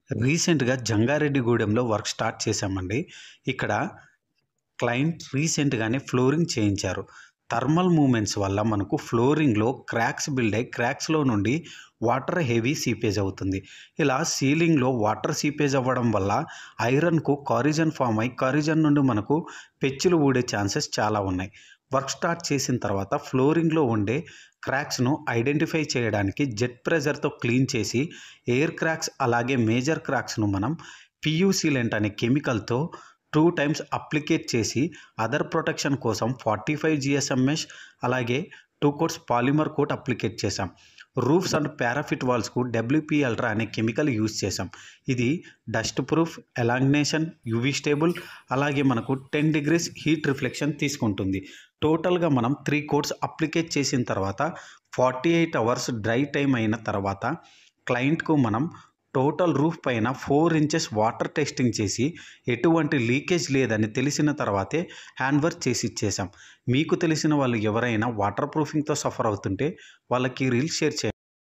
రీసెంట్‌గా జంగారెడ్డిగూడెంలో work start చేశామండి. ఇక్కడ క్లయింట్ రీసెంట్‌గానే ఫ్లోరింగ్ చేయించారు. థర్మల్ మూవ్‌మెంట్స్ వల్ల మనకు ఫ్లోరింగ్‌లో క్రాక్స్ బిల్డ్ అయ్యి క్రాక్స్‌లో నుండి వాటర్ హెవీ సీపేజ్ అవుతుంది. ఇలా సీలింగ్‌లో వాటర్ సీపేజ్ అవ్వడం వల్ల ఐరన్‌కు కారిజన్ ఫార్మ్ అయ్యి కారిజన్ నుండి మనకు పెచ్చులు ఊడే ఛాన్సెస్ చాలా ఉన్నాయి. వర్క్ స్టార్ట్ చేసిన తర్వాత ఫ్లోరింగ్‌లో ఉండే క్రాక్స్‌ను ఐడెంటిఫై చేయడానికి జెట్ ప్రెషర్‌తో క్లీన్ చేసి ఎయిర్ క్రాక్స్ అలాగే మేజర్ క్రాక్స్‌ను మనం పీయూ సీలెంట్ అనే కెమికల్‌తో 2 టైమ్స్ అప్లికేట్ చేసి అదర్ ప్రొటెక్షన్ కోసం 45 జీఎస్ఎం మెష్ అలాగే 2 కోట్స్ పాలిమర్ కోట్ అప్లికేట్ చేశాం. Roofs and parapet వాల్స్‌కు WP ultra అనే కెమికల్ యూజ్ చేశాం. ఇది డస్ట్ ప్రూఫ్, ఎలాంగ్నేషన్, యూవీ స్టేబుల్ అలాగే మనకు 10 డిగ్రీస్ హీట్ రిఫ్లెక్షన్ తీసుకుంటుంది. టోటల్‌గా మనం 3 కోట్స్ అప్లికేట్ చేసిన తర్వాత 48 అవర్స్ డ్రై టైం అయిన తర్వాత క్లయింట్‌కు మనం టోటల్ రూఫ్ పైన 4 ఇంచెస్ వాటర్ టెస్టింగ్ చేసి ఎటువంటి లీకేజ్ లేదని తెలిసిన తర్వాతే హ్యాండ్ వర్క్ చేసి ఇచ్చేసాం. మీకు తెలిసిన వాళ్ళు ఎవరైనా వాటర్ ప్రూఫింగ్‌తో సఫర్ అవుతుంటే వాళ్ళకి రీల్స్ షేర్ చేయండి.